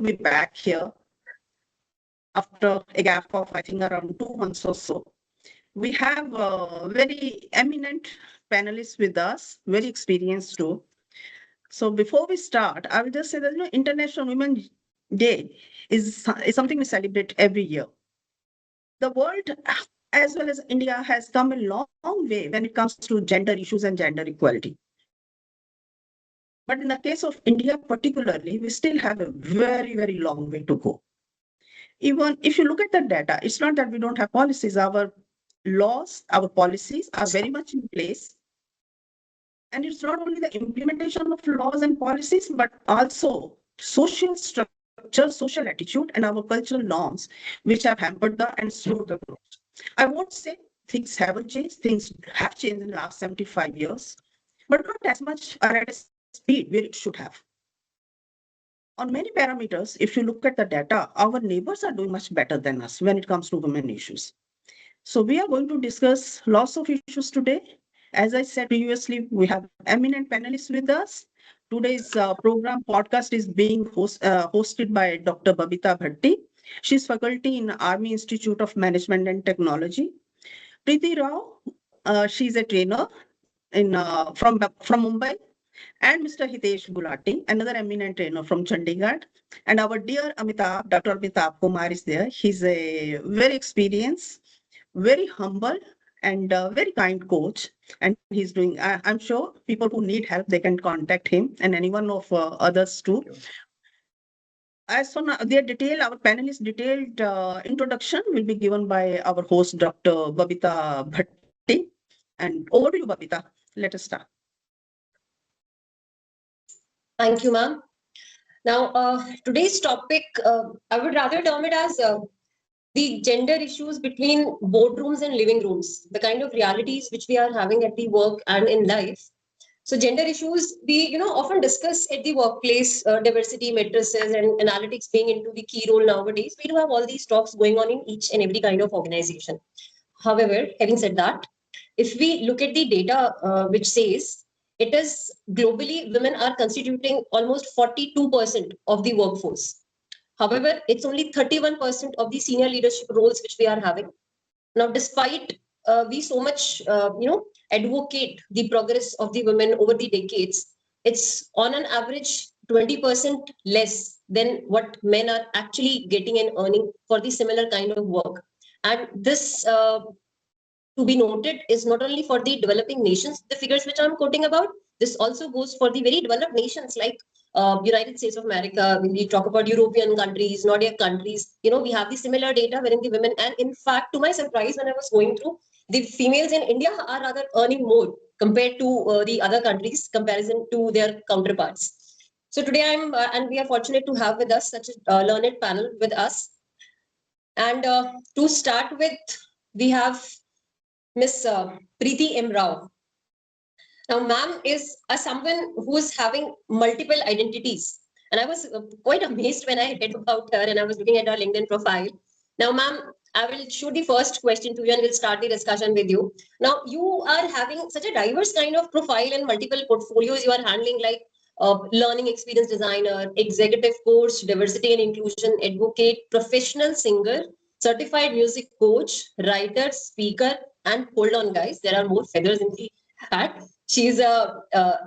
be back here after a gap of, I think, around 2 months or so. We have very eminent panelists with us, very experienced too. So before we start, I will just say that International Women's Day is something we celebrate every year. The world, as well as India, has come a long way when it comes to gender issues and gender equality. But in the case of India particularly, we still have a very, very long way to go. Even if you look at the data, it's not that we don't have policies. Our laws, our policies are very much in place. And it's not only the implementation of laws and policies, but also social structure, social attitude, and our cultural norms, which have hampered and slowed the growth. I won't say things haven't changed. Things have changed in the last 75 years, but not as much or at a speed where it should have. On many parameters, if you look at the data, our neighbors are doing much better than us when it comes to women issues. So we are going to discuss lots of issues today. As I said previously, we have eminent panelists with us. Today's program podcast is being hosted by Dr. Babita Bhati. She's faculty in Army Institute of Management and Technology. Preeti Rao, she's a trainer from Mumbai. And Mr. Hitesh Gulati, another eminent trainer from Chandigarh. And our dear Dr. Amitabh Kumar is there. He's a very experienced, very humble, and very kind coach. And he's doing, I'm sure people who need help, they can contact him and anyone of others too. As for now, our panelist detailed introduction will be given by our host, Dr. Babita Bhatti. And over to you, Babita. Let us start. Thank you, ma'am. Now, today's topic, I would rather term it as the gender issues between boardrooms and living rooms, the kind of realities which we are having at the work and in life. So gender issues, we often discuss at the workplace, diversity matrices and analytics being into the key role nowadays. We do have all these talks going on in each and every kind of organization. However, having said that, if we look at the data which says it is globally, women are constituting almost 42% of the workforce. However, it's only 31% of the senior leadership roles which we are having. Now, despite we so much, advocate the progress of the women over the decades, it's on an average 20% less than what men are actually getting and earning for the similar kind of work. And this to be noted is not only for the developing nations, the figures which I'm quoting about, this also goes for the very developed nations like United States of America. When we talk about European countries, Nordic countries, we have the similar data wherein the women, and in fact, to my surprise, when I was going through, the females in India are rather earning more compared to the other countries, comparison to their counterparts. So today and we are fortunate to have with us such a learned panel with us. And to start with, we have Miss Preeti M. Rao. Now, ma'am is someone who is having multiple identities. And I was quite amazed when I read about her and I was looking at her LinkedIn profile. Now, ma'am, I will shoot the first question to you and we'll start the discussion with you. Now, you are having such a diverse kind of profile and multiple portfolios you are handling, like learning experience designer, executive coach, diversity and inclusion advocate, professional singer, certified music coach, writer, speaker, and hold on, guys, there are more feathers in the hat. She's a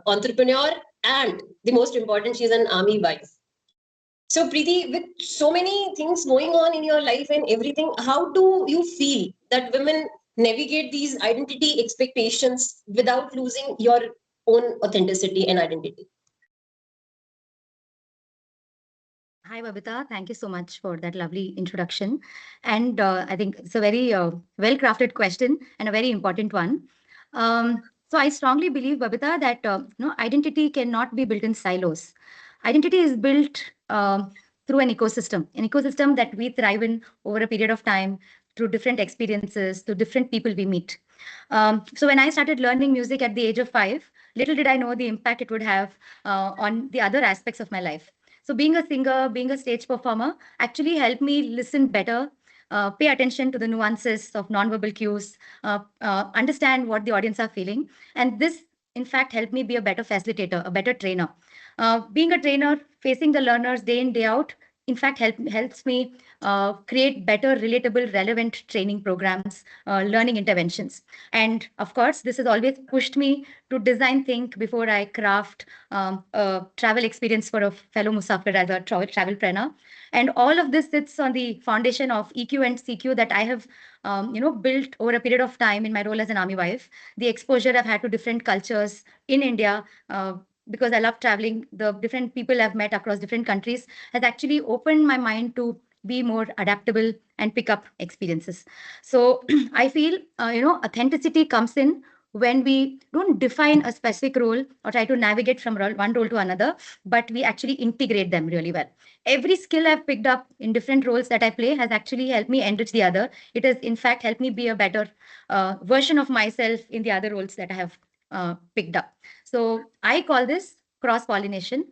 entrepreneur, and the most important, she's an army wife. So, Preeti, with so many things going on in your life and everything, how do you feel that women navigate these identity expectations without losing your own authenticity and identity? Hi, Babita. Thank you so much for that lovely introduction. And I think it's a very well-crafted question and a very important one. So I strongly believe, Babita, that identity cannot be built in silos. Identity is built through an ecosystem that we thrive in over a period of time, through different experiences, through different people we meet. So when I started learning music at the age of 5, little did I know the impact it would have on the other aspects of my life. So being a singer, being a stage performer actually helped me listen better, pay attention to the nuances of nonverbal cues, understand what the audience are feeling. And this, in fact, helped me be a better facilitator, a better trainer. Being a trainer, facing the learners day in, day out, in fact helps me create better, relatable, relevant training programs, learning interventions. And of course, this has always pushed me to design, think before I craft a travel experience for a fellow Musafir as a travel planner. And all of this sits on the foundation of EQ and CQ that I have, built over a period of time in my role as an army wife. The exposure I've had to different cultures in India, because I love traveling, the different people I've met across different countries has actually opened my mind to be more adaptable and pick up experiences. So I feel, authenticity comes in when we don't define a specific role or try to navigate from one role to another, but we actually integrate them really well. Every skill I've picked up in different roles that I play has actually helped me enrich the other. It has, in fact, helped me be a better version of myself in the other roles that I have picked up. So I call this cross pollination.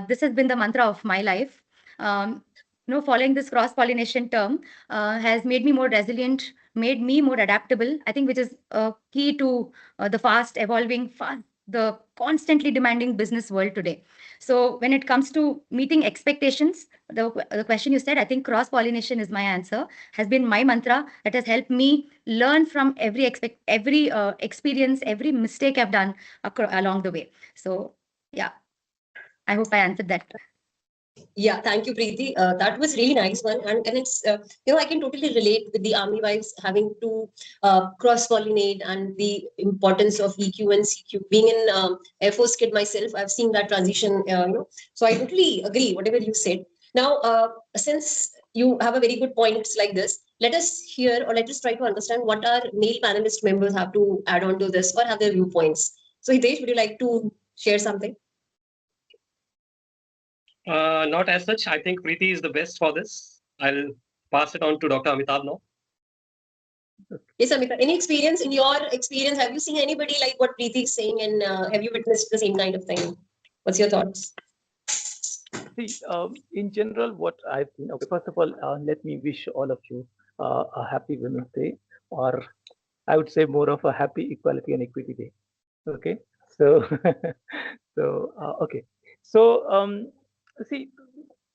This has been the mantra of my life. Following this cross pollination term has made me more resilient, made me more adaptable, I think, which is key to the fast evolving, the constantly demanding business world today. So when it comes to meeting expectations, the question you said, I think cross pollination is my answer, has been my mantra that has helped me learn from every experience, every mistake I've done along the way. So yeah, I hope I answered that. Yeah, thank you, Preeti. That was really nice one, and it's I can totally relate with the army wives having to cross pollinate and the importance of EQ and CQ. Being in Air Force kid myself, I've seen that transition. So I totally agree whatever you said. Now, since you have a very good points like this, let us hear or let us try to understand what our male panelist members have to add on to this or have their viewpoints. So Hitesh, would you like to share something? Not as such. I think Preeti is the best for this. I'll pass it on to Dr. Amitabh now. Yes, Amita. Any experience in your experience? Have you seen anybody like what Preeti is saying, and have you witnessed the same kind of thing? What's your thoughts? See, in general, what I've seen. Okay, first of all, let me wish all of you a happy Women's Day, or I would say more of a happy Equality and Equity Day. Okay, so okay, so see,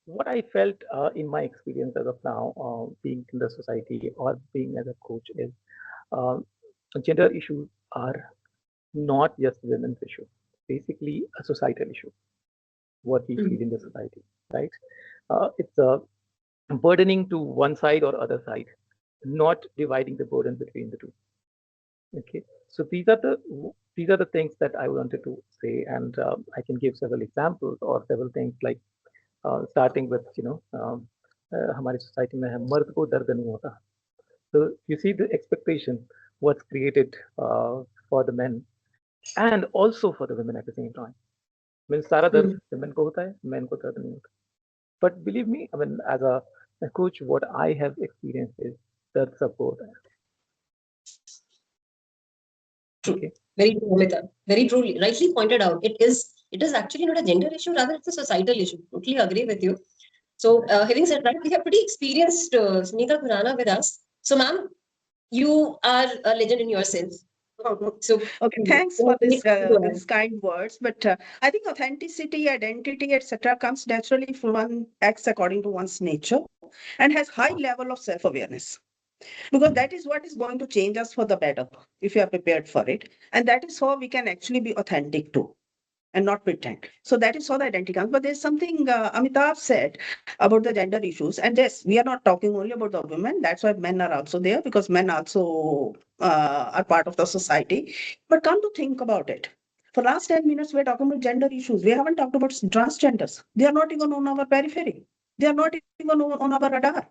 what I felt in my experience as of now, being in the society or being as a coach, is uh, gender issues are not just women's issue. Basically, a societal issue. What we feel in the society, right? It's burdening to one side or other side, not dividing the burden between the two. Okay, so these are the things that I wanted to say, and I can give several examples or several things like starting with हमारी society में है मर्द को दर्द नहीं होता. So you see the expectation what's created for the men and also for the women at the same time. I mean, सारा दर्द women को होता है, men को दर्द नहीं होता. But believe me, I mean, as a coach, what I have experienced is दर्द सबको होता है. Okay. Very true, Amita. Very truly, rightly pointed out. It is actually not a gender issue, rather it's a societal issue. Totally agree with you. So, having said that, we have pretty experienced Sunita Khurana with us. So, ma'am, you are a legend in yourself. So, okay, thanks for this kind words. But I think authenticity, identity, etc., comes naturally if one acts according to one's nature and has high level of self-awareness. Because that is what is going to change us for the better if you are prepared for it. And that is how we can actually be authentic too and not pretend. So that is how the identity comes. But there's something Amitabh said about the gender issues. And yes, we are not talking only about the women. That's why men are also there, because men also are part of the society. But come to think about it. For last 10 minutes, we're talking about gender issues. We haven't talked about transgenders. They are not even on our periphery. They are not even on our radar.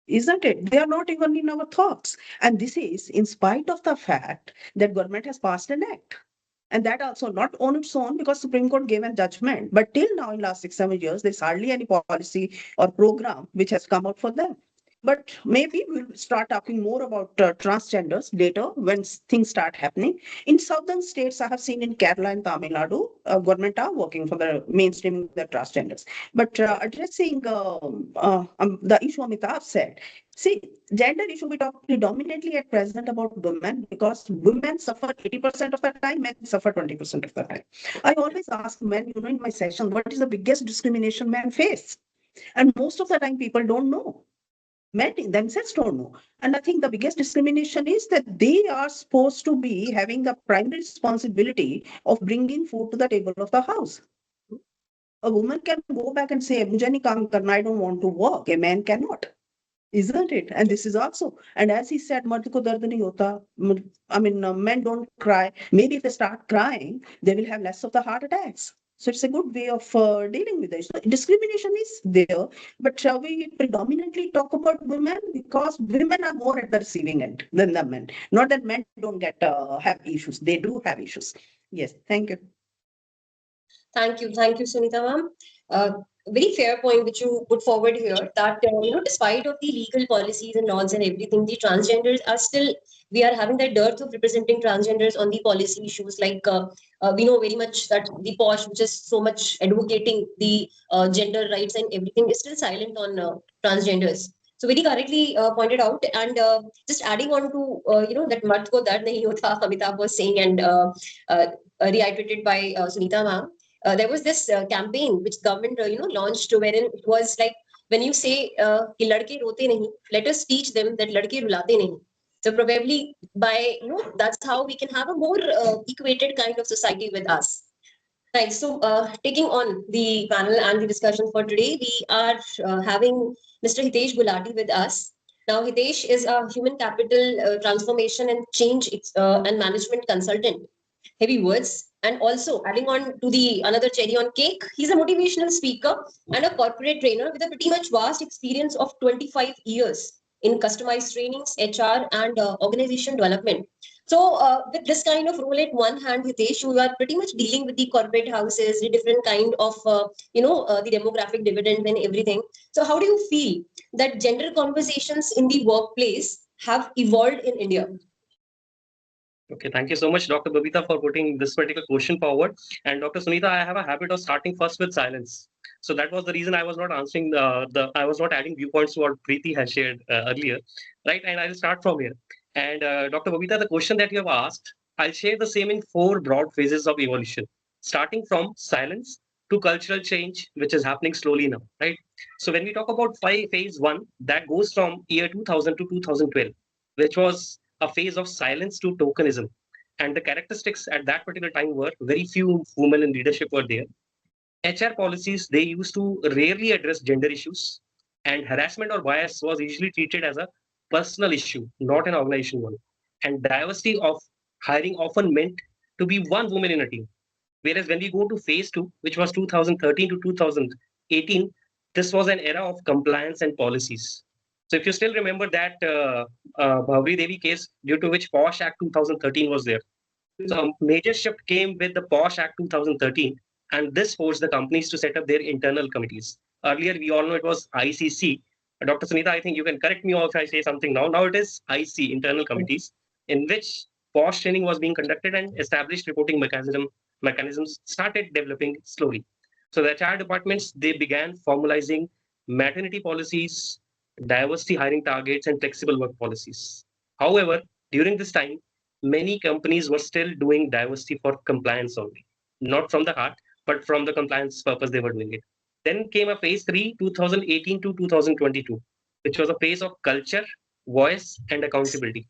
Isn't it? They are not even in our thoughts. And this is in spite of the fact that government has passed an act. And that also not on its own because Supreme Court gave a judgment. But till now, in last 6-7 years, there's hardly any policy or program which has come out for them. But maybe we'll start talking more about transgenders later when things start happening. In southern states, I have seen in Kerala and Tamil Nadu, government are working for the mainstreaming the transgenders. But addressing the issue Amitabh said, see, gender issue we talk predominantly at present about women because women suffer 80% of the time, men suffer 20% of the time. I always ask men, in my session, what is the biggest discrimination men face? And most of the time, people don't know. Men themselves don't know. And I think the biggest discrimination is that they are supposed to be having the primary responsibility of bringing food to the table of the house. A woman can go back and say, "Mujhe nahi kaam karna, I don't want to work." A man cannot. Isn't it? And this is also, and as he said, "Mard ko dard nahi hota." Men don't cry. Maybe if they start crying, they will have less of the heart attacks. So it's a good way of dealing with it. So discrimination is there, but shall we predominantly talk about women, because women are more at the receiving end than the men. Not that men don't get have issues; they do have issues. Yes, thank you. Thank you, Sunita ma'am. Very fair point which you put forward here, that despite of the legal policies and laws and everything, the transgenders are still, we are having that dearth of representing transgenders on the policy issues. Like we know very much that the POSH, which is so much advocating the gender rights and everything, is still silent on transgenders. So very correctly pointed out. And just adding on to that "Mard ko dard nahi hota" Amitabh was saying, and reiterated by Sunita ma'am. There was this campaign which government launched, wherein it was like, when you say कि लड़के रोते नहीं, let us teach them that लड़के रुलाते नहीं. So probably by that's how we can have a more equated kind of society with us. Right. So taking on the panel and the discussion for today, we are having Mr. Hitesh Gulati with us. Now, Hitesh is a human capital transformation and change and management consultant. Heavy words. And also adding on to the another cherry on cake, he's a motivational speaker and a corporate trainer with a pretty much vast experience of 25 years in customized trainings, HR, and organization development. So with this kind of role at one hand, Hitesh, you are pretty much dealing with the corporate houses, the different kind of, the demographic dividend and everything. So how do you feel that gender conversations in the workplace have evolved in India? Okay, thank you so much, Dr. Babita, for putting this particular question forward. And Dr. Sunita, I have a habit of starting first with silence. So that was the reason I was not answering I was not adding viewpoints to what Preeti has shared earlier, right? And I'll start from here. And Dr. Babita, the question that you have asked, I'll share the same in 4 broad phases of evolution, starting from silence to cultural change, which is happening slowly now, right? So when we talk about phase 1, that goes from year 2000 to 2012, which was a phase of silence to tokenism. And the characteristics at that particular time were very few women in leadership were there. HR policies, they used to rarely address gender issues, and harassment or bias was usually treated as a personal issue, not an organization one. And diversity of hiring often meant to be one woman in a team. Whereas when we go to phase 2, which was 2013 to 2018, this was an era of compliance and policies. So if you still remember that Bhavri Devi case, due to which POSH Act 2013 was there. So a major shift came with the POSH Act 2013, and this forced the companies to set up their internal committees. Earlier, we all know it was ICC. Dr. Sunita, I think you can correct me if I say something now. Now it is IC, internal committees, in which POSH training was being conducted and established reporting mechanisms started developing slowly. So the HR departments, they began formalizing maternity policies, diversity hiring targets, and flexible work policies. However, during this time, many companies were still doing diversity for compliance only, not from the heart, but from the compliance purpose they were doing it. Then came a phase 3, 2018 to 2022, which was a phase of culture, voice, and accountability.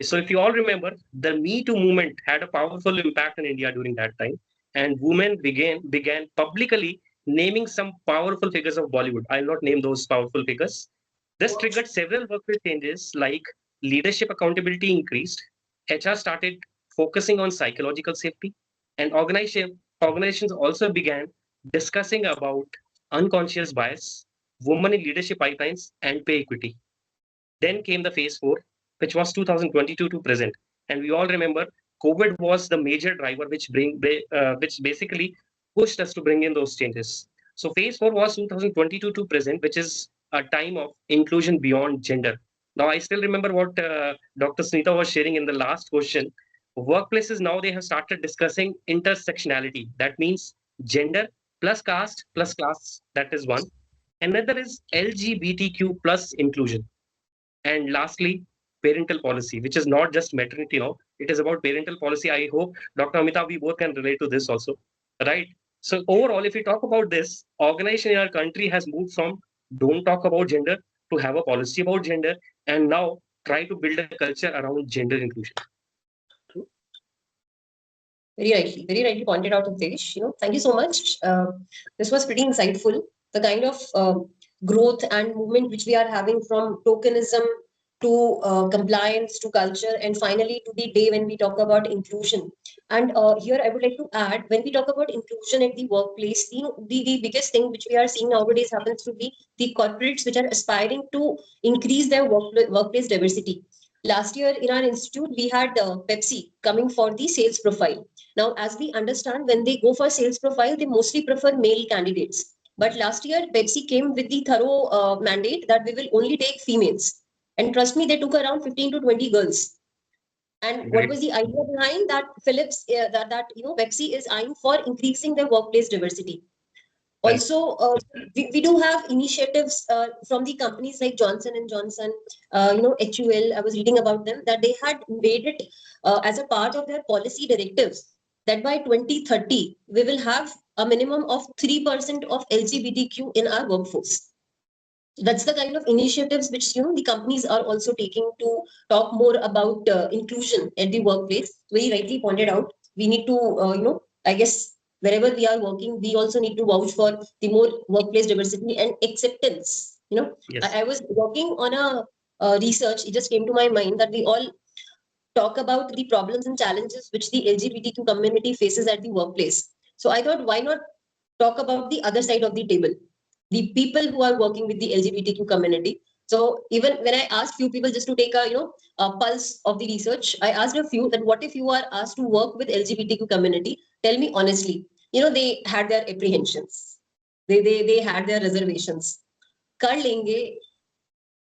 So if you all remember, the Me Too movement had a powerful impact in India during that time, and women began publicly naming some powerful figures of Bollywood. I'll not name those powerful figures. This triggered several workplace changes, like leadership accountability increased, HR started focusing on psychological safety, and organizations also began discussing about unconscious bias, women in leadership pipelines, and pay equity. Then came the phase 4, which was 2022 to present. And we all remember COVID was the major driver which basically pushed us to bring in those changes. So phase 4 was 2022 to present, which is a time of inclusion beyond gender. Now, I still remember what Dr. Sunita was sharing in the last question. Workplaces now, they have started discussing intersectionality. That means gender plus caste plus class. That is one. Another is LGBTQ plus inclusion. And lastly, parental policy, which is not just maternity now. It is about parental policy. I hope, Dr. Amitabh, we both can relate to this also, right? So overall, if we talk about this, organization in our country has moved from don't talk about gender to have a policy about gender, and now try to build a culture around gender inclusion. Very rightly pointed out, Hitesh. Thank you so much. This was pretty insightful. The kind of growth and movement which we are having from tokenism to compliance to culture, and finally to the day when we talk about inclusion. And here I would like to add, when we talk about inclusion at the workplace, the biggest thing which we are seeing nowadays happens to be the corporates which are aspiring to increase their workplace diversity. Last year in our institute, we had Pepsi coming for the sales profile. Now, as we understand, when they go for sales profile, they mostly prefer male candidates. But last year, Pepsi came with the thorough mandate that we will only take females. And trust me, they took around 15 to 20 girls. And what was the idea behind that? Philips, Pepsi is eyeing for increasing their workplace diversity. Also, we do have initiatives from the companies like Johnson and Johnson, HUL. I was reading about them that they had made it as a part of their policy directives that by 2030 we will have a minimum of 3% of LGBTQ in our workforce. That's the kind of initiatives which the companies are also taking to talk more about inclusion at the workplace. Very rightly pointed out. We need to, I guess wherever we are working, we also need to vouch for the more workplace diversity and acceptance. Yes. I was working on a research. It just came to my mind that we all talk about the problems and challenges which the LGBTQ community faces at the workplace. So I thought, why not talk about the other side of the table, the people who are working with the LGBTQ community. So even when I asked few people just to take a pulse of the research, I asked a few that what if you are asked to work with LGBTQ community? Tell me honestly. They had their apprehensions. They had their reservations. Kar lenge,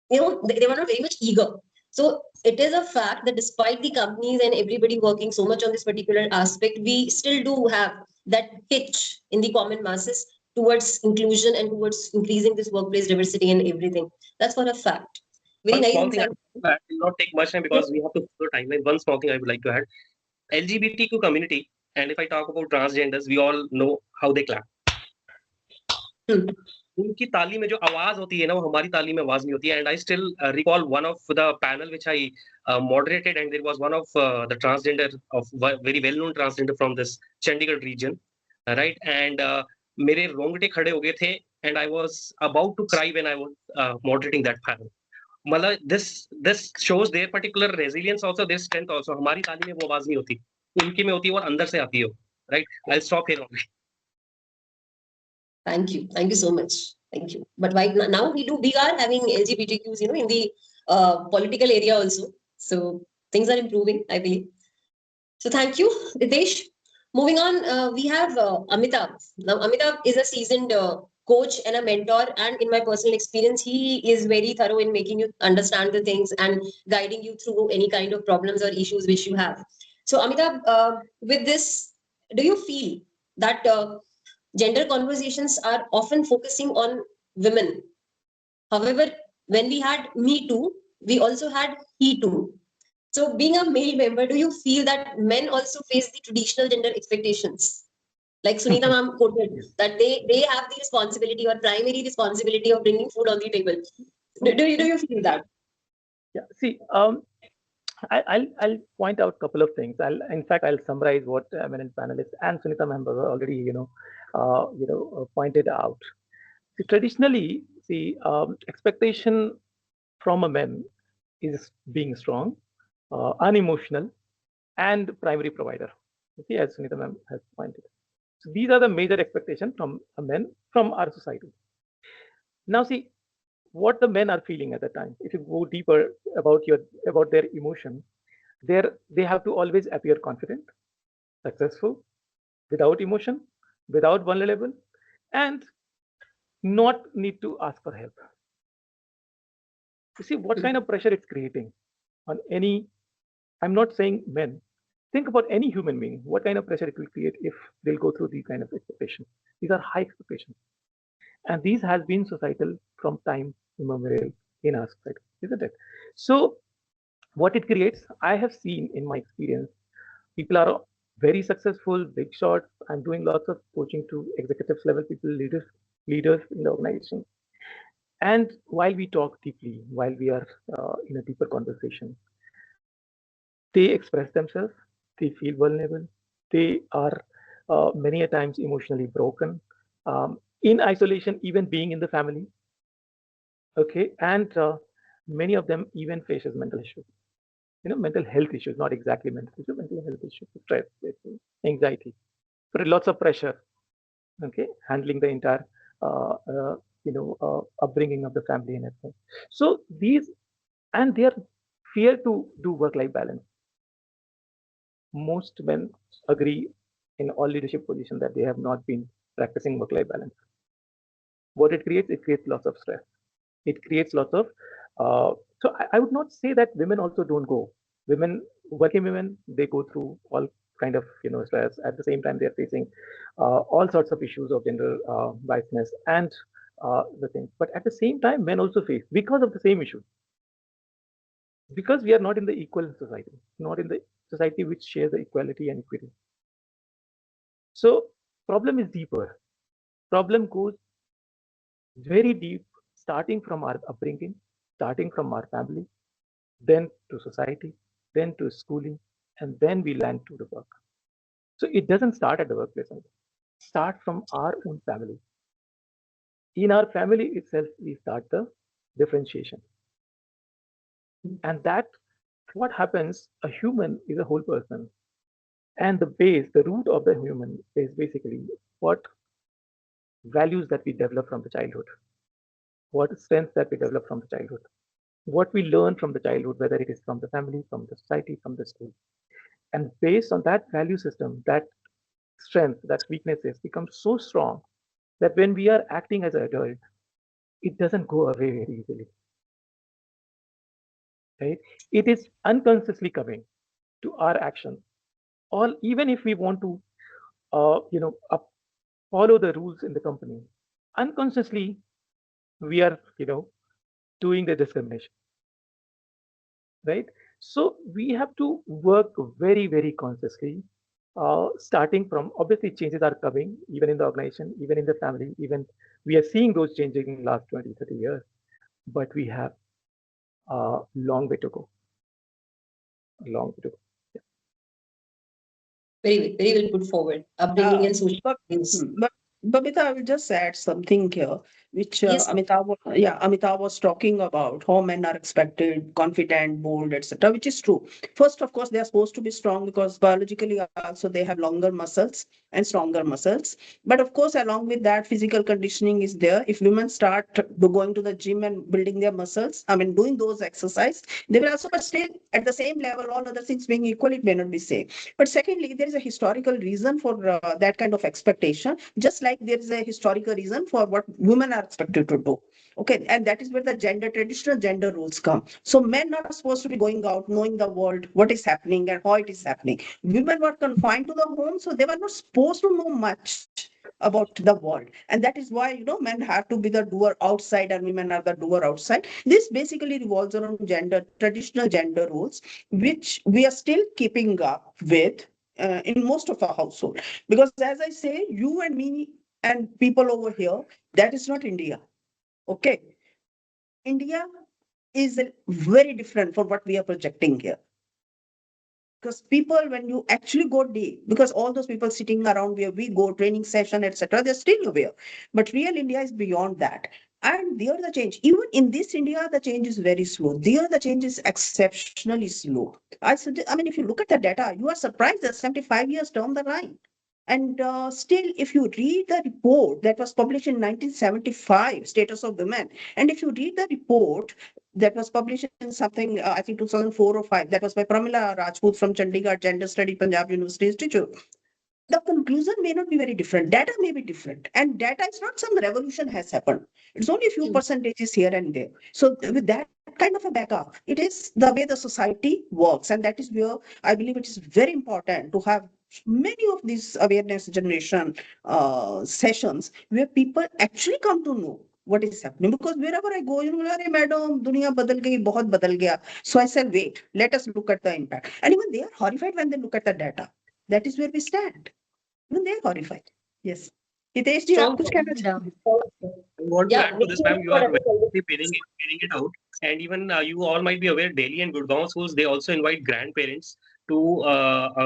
they were not very much eager. So it is a fact that despite the companies and everybody working so much on this particular aspect, we still do have that hitch in the common masses towards inclusion and towards increasing this workplace diversity and everything. That's for a fact. Very One nice small thing insight. I will not take much time because we have to follow timeline. One small thing I would like to add. LGBTQ community, and if I talk about transgenders, we all know how they clap. उनकी ताली में जो आवाज होती है ना, वो हमारी ताली में आवाज नहीं होती है. And I still recall one of the panel which I moderated, and there was one of the transgender of very well known transgender from this Chandigarh region, right? And मेरे रोंगटे खड़े हो गए थे, and I was about to cry when I was moderating that panel. मतलब this shows their particular resilience also, their strength also. हमारी ताली में वो आवाज नहीं होती, उनकी में होती है और अंदर से आती है, right? I'll stop here only. Thank you so much. Thank you. But right now we are having LGBTQs, in the political area also. So things are improving, I believe. So thank you, Ritesh. Moving on, we have Amitabh. Now, Amitabh is a seasoned coach and a mentor, and in my personal experience, he is very thorough in making you understand the things and guiding you through any kind of problems or issues which you have. So, Amitabh, with this, do you feel that gender conversations are often focusing on women? However, when we had Me Too, we also had He Too. So being a male member, do you feel that men also face the traditional gender expectations? Like Sunita ma'am quoted, that they have the responsibility or primary responsibility of bringing food on the table. Do you feel that? Yeah. See, I'll point out a couple of things. I'll summarize what eminent panelists and Sunita ma'am have already pointed out. See, traditionally, expectation from a man is being strong, unemotional, and primary provider. Okay, as Sunita ma'am has pointed. So these are the major expectations from a man from our society. Now, see what the men are feeling at the time. If you go deeper about their emotion, they have to always appear confident, successful, without emotion, without vulnerable, and not need to ask for help. You see what kind of pressure it's creating on any, I'm not saying men, think about any human being, what kind of pressure it will create if they'll go through these kind of expectations. These are high expectations. And these has been societal from time immemorial in our society, isn't it? So what it creates, I have seen in my experience, people are very successful, big shots. I'm doing lots of coaching to executive level people, leaders in the organization. And while we talk deeply, while we are in a deeper conversation, they express themselves, they feel vulnerable, they are many a times emotionally broken, in isolation, even being in the family. Okay, and many of them even faces mental issues. Mental health issues, not exactly mental issues, mental health issues, stress, anxiety, but lots of pressure. Okay, handling the entire upbringing of the family and everything. So these, and they are fear to do work-life balance. Most men agree in all leadership positions that they have not been practicing work-life balance. What it creates lots of stress. It creates lots of. So I would not say that women also don't go. Women, working women, they go through all kind of stress. At the same time, they are facing all sorts of issues of gender biasness and the thing. But at the same time, men also face because of the same issue. Because we are not in the equal society, not in the society which shares the equality and equity. So problem is deeper. Problem goes very deep, starting from our upbringing, starting from our family, then to society, then to schooling, and then we land to the work. So it doesn't start at the workplace. It starts from our own family. In our family itself, we start the differentiation. And that what happens, a human is a whole person. And the base, the root of the human is basically what values that we develop from the childhood, what strengths that we develop from the childhood, what we learn from the childhood, whether it is from the family, from the society, from the school. And based on that value system, that strength, that weaknesses become so strong that when we are acting as an adult, it doesn't go away very easily. Right? It is unconsciously coming to our actions. Or even if we want to, follow the rules in the company, unconsciously we are, doing the discrimination. Right? So we have to work very, very consciously, starting from obviously changes are coming even in the organization, even in the family, even we are seeing those changes in the last 20, 30 years, but we have a long way to go. A long way to go. Yeah. Very well put forward. Upbringing and social But, values. but Babita, I will just add something here, which Yes, Amitabh was talking about how men are expected, confident, bold, etc., which is true. First, of course, they are supposed to be strong because biologically also they have longer muscles and stronger muscles. But of course, along with that, physical conditioning is there. If women start going to the gym and building their muscles, I mean, doing those exercise, they will also, but still at the same level, all other things being equal, it may not be same. But secondly, there is a historical reason for that kind of expectation, just like there is a historical reason for what women are expected to do. Okay, and that is where the traditional gender roles come. So men are supposed to be going out, knowing the world, what is happening and how it is happening. Women were confined to the home, so they were not supposed to know much about the world. And that is why, men have to be the doer outside and women are the doer outside. This basically revolves around traditional gender roles, which we are still keeping up with in most of our household. Because as I say, you and me and people over here, that is not India. Okay. India is very different from what we are projecting here. Because people, when you actually go deep, because all those people sitting around where we go, training session, etc., they're still aware. But real India is beyond that. And there the change, even in this India, the change is very slow. There the change is exceptionally slow. I mean, if you look at the data, you are surprised that 75 years down the line. And still, if you read the report that was published in 1975, Status of Women, and if you read the report that was published in something, I think 2004 or 5, that was by Pramila Rajput from Chandigarh Gender Study Punjab University Institute, the conclusion may not be very different. Data may be different. And data is not some revolution has happened. It's only a few percentages here and there. So with that kind of a backup, it is the way the society works. And that is where I believe it is very important to have many of these awareness generation sessions where people actually come to know what is happening. Because wherever I go, Arey madam, dunia badal gayi, bahut badal gaya. So I said, wait, let us look at the impact. And even they are horrified when they look at the data. That is where we stand. Even they're horrified. Yes. Hitesh ji, Strong आप कुछ कहना And, चाहेंगे? I want to Yeah, add to this, making ma'am. it You for are everybody. very pairing it out, and even you all might be aware, Delhi and Gurgaon schools they also invite grandparents to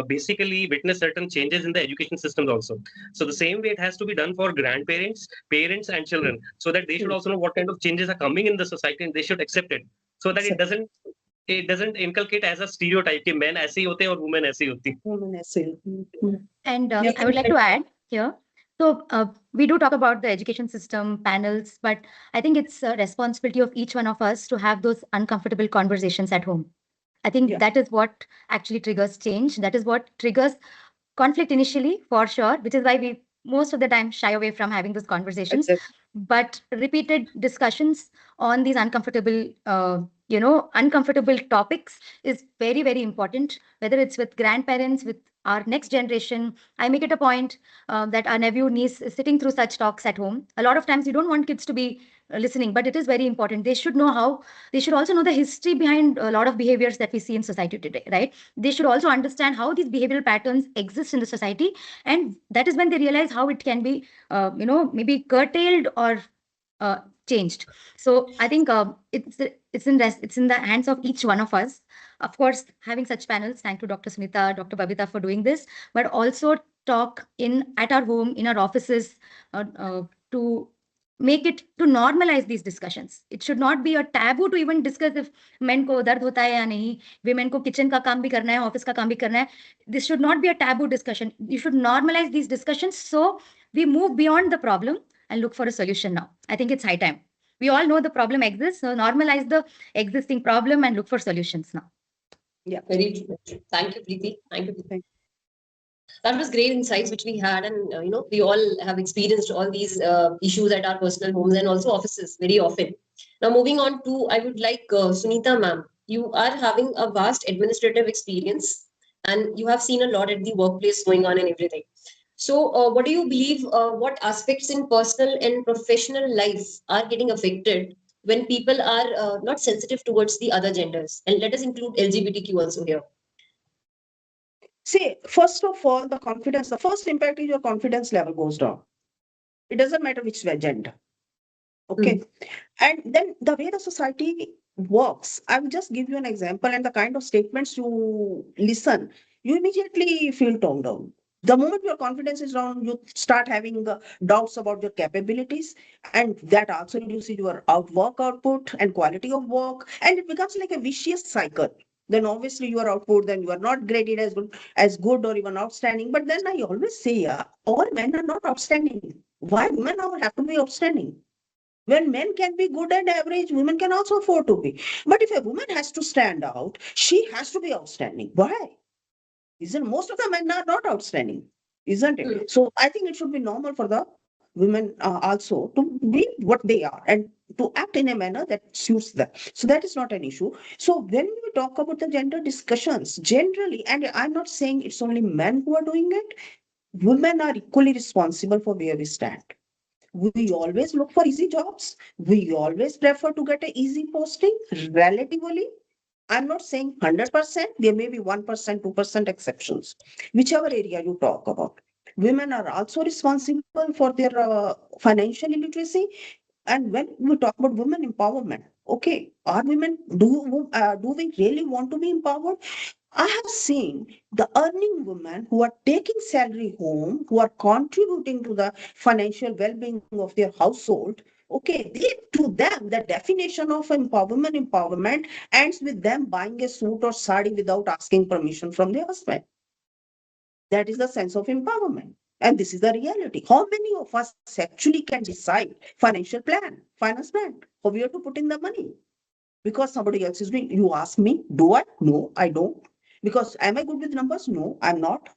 basically witness certain changes in the education systems also. So the same way it has to be done for grandparents, parents, and children, so that they should also know what kind of changes are coming in the society and they should accept it, so that it doesn't inculcate as a stereotype कि men ऐसे ही होते हैं और women ऐसे ही होती हैं. Women essay. And Yep. I would like to add here. So we do talk about the education system panels, but I think it's a responsibility of each one of us to have those uncomfortable conversations at home. I think Yeah. that is what actually triggers change. That is what triggers conflict initially, for sure, which is why we most of the time shy away from having those conversations. Exactly. But repeated discussions on these uncomfortable topics is very, very important, whether it's with grandparents, with our next generation. I make it a point that our nephew, niece is sitting through such talks at home. A lot of times we don't want kids to be listening, but it is very important. They should know how, they should also know the history behind a lot of behaviors that we see in society today, right? They should also understand how these behavioral patterns exist in the society. And that is when they realize how it can be, maybe curtailed or changed. So I think it's in the hands of each one of us. Of course, having such panels, thank to Dr. Sunita, Dr. Babita for doing this, but also talk at our home, in our offices, to make it to normalize these discussions. It should not be a taboo to even discuss if men को दर्द होता है या नहीं, women को kitchen का काम भी करना है, office का काम भी करना है. This should not be a taboo discussion. You should normalize these discussions so we move beyond the problem and look for a solution now. I think it's high time. We all know the problem exists, so normalize the existing problem and look for solutions now. Yeah. Very true. Thank you, Preeti. Thank you. Thank That was great insights which we had, and we all have experienced all these issues at our personal homes and also offices very often. Now, moving on to, I would like Sunita ma'am. You are having a vast administrative experience, and you have seen a lot at the workplace going on and everything. So, what do you believe? What aspects in personal and professional life are getting affected when people are not sensitive towards the other genders? And let us include LGBTQ also here. See, first of all, the confidence, the first impact is your confidence level goes down. It doesn't matter which gender. Okay. And then the way the society works, I will just give you an example, and the kind of statements you listen, you immediately feel toned down. The moment your confidence is down, you start having doubts about your capabilities, and that also reduces your work output and quality of work, and it becomes like a vicious cycle. Then obviously your output, then you are not graded as good or even outstanding. But then I always say, yeah, all men are not outstanding. Why women have to be outstanding? When men can be good and average, women can also afford to be. But if a woman has to stand out, she has to be outstanding. Why? Isn't most of the men are not outstanding, isn't it? So I think it should be normal for the women also to be what they are and to act in a manner that suits them. So that is not an issue. So when we talk about the gender discussions, generally, and I'm not saying it's only men who are doing it, women are equally responsible for where we stand. We always look for easy jobs. We always prefer to get an easy posting relatively. I'm not saying 100%. There may be 1%, 2% exceptions, whichever area you talk about. Women are also responsible for their financial illiteracy. And when we talk about women empowerment, okay, are women, do we really want to be empowered? I have seen the earning women who are taking salary home, who are contributing to the financial well-being of their household. Okay, to them, the definition of empowerment ends with them buying a suit or sari without asking permission from their husband. That is the sense of empowerment. And this is the reality. How many of us actually can decide finance plan, how we have to put in the money? Because somebody else is doing. You ask me, do I? No, I don't. Because am I good with numbers? No, I'm not.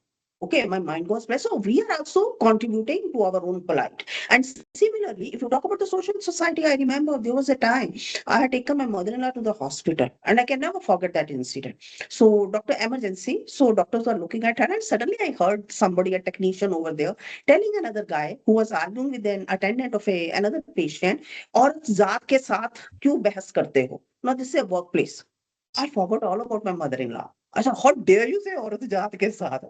Okay, my mind goes blank. So we are also contributing to our own polite. And similarly, if you talk about the social society, I remember there was a time I had taken my mother-in-law to the hospital, and I can never forget that incident. So doctor emergency. So doctors were looking at her, and suddenly I heard somebody, a technician over there, telling another guy who was arguing with an attendant of another patient, और जात के साथ क्यों बहस करते हो? Now this is a workplace. I forgot all about my mother-in-law. I said, how dare you say औरत जात के साथ?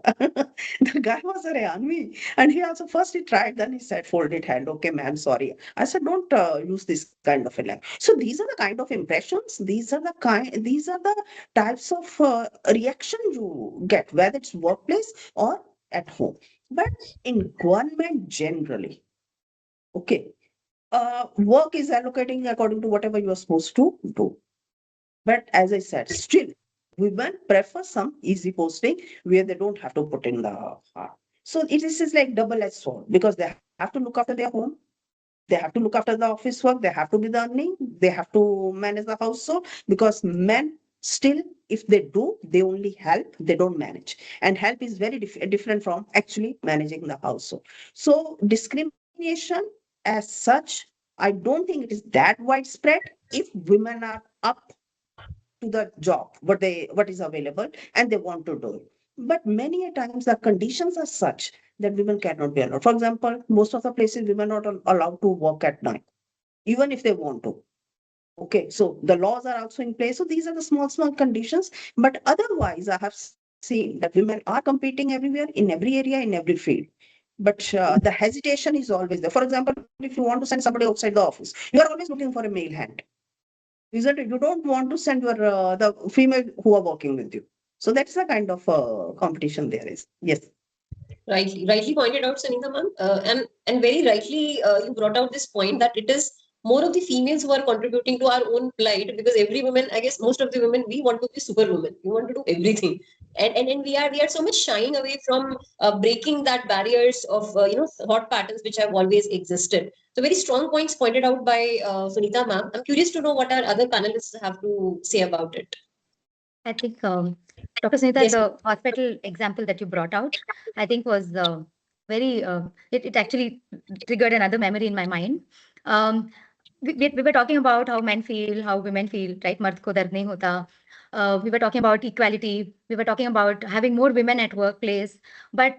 The guy was a Rayhanvi, and he also first he tried, then he said, folded hand, okay, ma'am, sorry. I said, don't use this kind of a language. So these are the kind of impressions, these are the types of reaction you get, whether it's workplace or at home. But in government generally, okay, work is allocating according to whatever you are supposed to do. But as I said, still, women prefer some easy posting where they don't have to put in the heart. So it is like double-edged sword because they have to look after their home, they have to look after the office work, they have to be the earning, they have to manage the household because men still, if they do, they only help, they don't manage. And help is very different from actually managing the household. So discrimination as such, I don't think it is that widespread if women are up to the job what is available and they want to do it, but many a times the conditions are such that women cannot be allowed. For example, most of the places women are not allowed to work at night even if they want to. Okay, so the laws are also in place, so these are the small conditions, but otherwise I have seen that women are competing everywhere in every area in every field. But the hesitation is always there. For example, if you want to send somebody outside the office, you are always looking for a male hand, isn't it? You don't want to send your the female who are working with you. So that's the kind of competition there is. Yes. Rightly pointed out, Sanita ma'am, and very rightly you brought out this point that it is more of the females who are contributing to our own plight, because every woman, I guess most of the women, we want to be superwoman, we want to do everything, and we are so much shying away from breaking that barriers of thought patterns which have always existed. So very strong points pointed out by Sunita ma'am. I'm curious to know what our other panelists have to say about it. I think, Dr. Sunita, Yes. the hospital example that you brought out, I think was very, it actually triggered another memory in my mind. Um, we were talking about how men feel, how women feel, right? Mard ko dard nahi hota. We were talking about equality. We were talking about having more women at workplace. But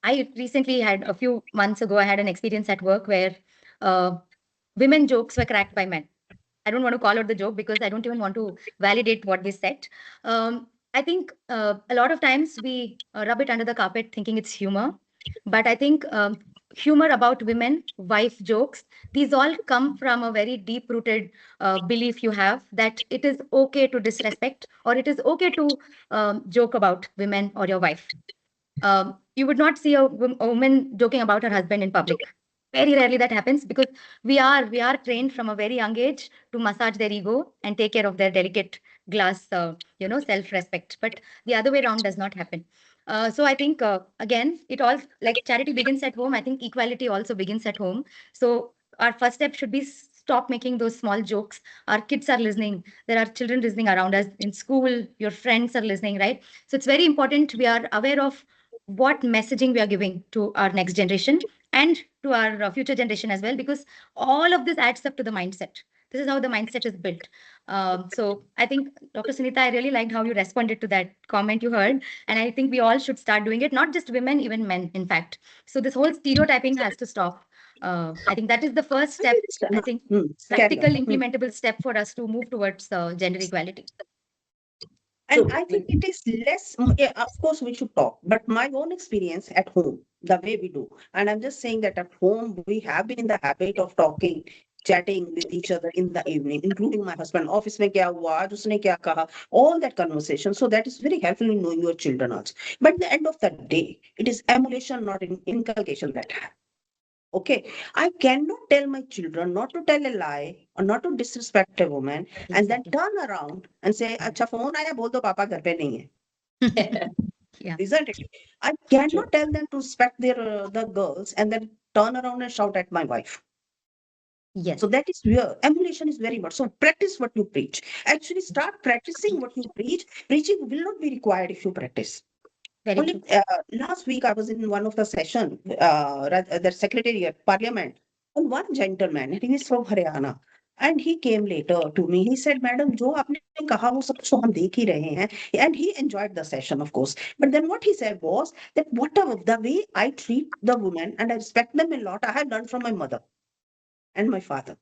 I recently had, a few months ago, I had an experience at work where uh, women jokes were cracked by men. I don't want to call out the joke because I don't even want to validate what they said. I think a lot of times we rub it under the carpet thinking it's humor. But I think humor about women, wife jokes, these all come from a very deep rooted belief you have that it is okay to disrespect or it is okay to joke about women or your wife. You would not see a woman joking about her husband in public. Very rarely that happens because we are trained from a very young age to massage their ego and take care of their delicate glass, self respect. But the other way around does not happen. So I think again, it all, like charity begins at home. I think equality also begins at home. So our first step should be stop making those small jokes. Our kids are listening. There are children listening around us in school. Your friends are listening, right? So it's very important we are aware of what messaging we are giving to our next generation and to our future generation as well, because all of this adds up to the mindset. This is how the mindset is built. So I think, Dr. Sunita, I really liked how you responded to that comment you heard. And I think we all should start doing it, not just women, even men, in fact. So this whole stereotyping has to stop. I think that is the first step, I think, Carry practical, on. implementable step for us to move towards gender equality. And True. I think it is less, yeah, of course, we should talk, but my own experience at home, the way we do, and I'm just saying that at home, we have been in the habit of talking, chatting with each other in the evening, including my husband, office mein kya hua, aaj usne kya kaha, all that conversation. So that is very helpful in knowing your children also. But at the end of the day, it is emulation, not inculcation that happens. Okay, I cannot tell my children not to tell a lie or not to disrespect a woman and then Exactly. turn around and say, "अच्छा phone आया बोल दो पापा घर पे नहीं है." Yeah. Isn't it? I cannot tell them to respect their the girls and then turn around and shout at my wife. Yes. So that is where emulation is very much. So practice what you preach. Actually, start practicing what you preach. Preaching will not be required if you practice. Very Only true. last week I was in one of the session, the secretariat parliament, and one gentleman, and he is from Haryana, and he came later to me. He said, "Madam, जो आपने कहा वो सब तो हम देख ही रहे हैं," and he enjoyed the session, of course. But then what he said was that whatever the way I treat the women and I respect them a lot, I have learned from my mother and my father.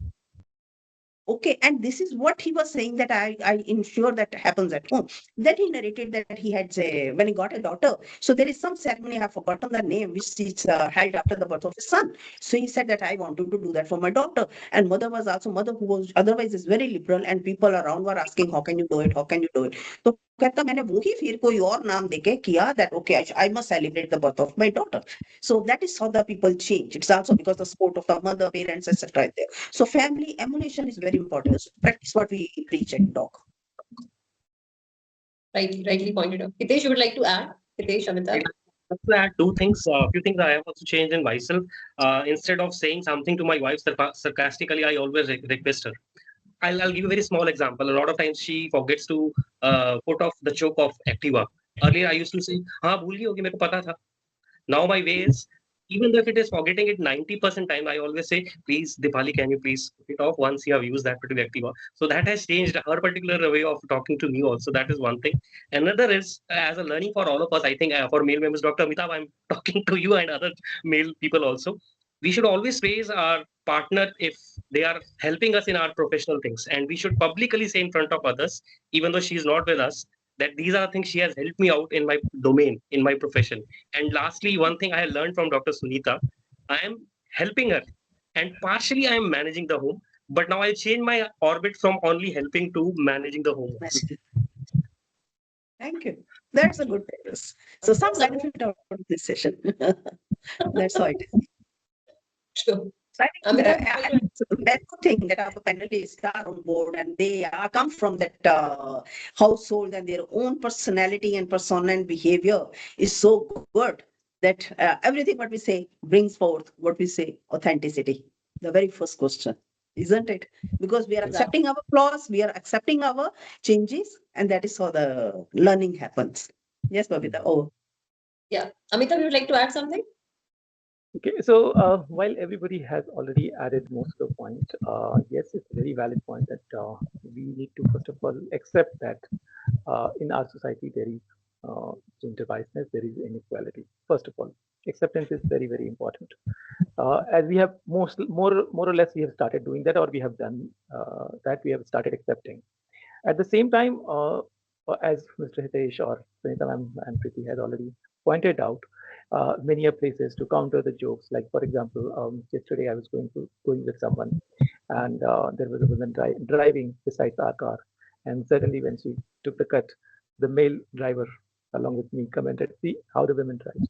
Okay, and this is what he was saying that I ensure that happens at home. Then he narrated that he had when he got a daughter. So there is some ceremony, I've forgotten the name, which is held after the birth of his son. So he said that I wanted to do that for my daughter. And mother who was otherwise is very liberal, and people around were asking, how can you do it? How can you do it? So कहता मैंने वो ही फिर कोई और नाम देके किया that okay I must celebrate the birth of my daughter. So that is how the people change. It's also because the support of the mother, parents, etc. is there. So family emulation is very important. So practice what we preach and talk. Rightly pointed out. Hitesh, you would like to add? Hitesh, Amitabh? To add two things, a few things I have also changed in myself. Instead of saying something to my wife sarcastically, I always request her. I'll give a very small example. A lot of times she forgets to put off the choke of Activa. Earlier I used to say, हाँ भूल गई होगी मेरे को पता था. Now my way is, even though if it is forgetting it 90% time, I always say, please, Dipali, can you please put it off once you have used that particular Activa? So that has changed her particular way of talking to me also. That is one thing. Another is, as a learning for all of us, I think for male members, Dr. Amitabh, I'm talking to you and other male people also. We should always praise our partner if they are helping us in our professional things. And we should publicly say in front of others, even though she is not with us, that these are things she has helped me out in my domain, in my profession. And lastly, one thing I learned from Dr. Sunita, I am helping her and partially I am managing the home. But now I'll change my orbit from only helping to managing the home. Thank you. That's a good practice. So some benefit out of this session. That's how it is. True. So I think Amitabh, it's a very good thing that our panelists are on board and they come from that household, and their own personality and persona and behavior is so good that everything what we say brings forth what we say authenticity. The very first question, isn't it? Because we are accepting our flaws, we are accepting our changes, and that is how the learning happens. Yes, Babita. Oh, yeah. Amitabh, you would like to add something? Okay, so while everybody has already added most of the point, yes, it's a very valid point that we need to first of all accept that in our society there is gender biasness, there is inequality. First of all, acceptance is very, very important. As we have more or less we have started doing that, or we have done that, we have started accepting. At the same time, as Mr. Hitesh or Sunita and Preeti has already pointed out, many are places to counter the jokes. Like for example, yesterday I was going with someone, and there was a woman driving besides our car, and suddenly when she took the cut, the male driver along with me commented, "See how the women drive."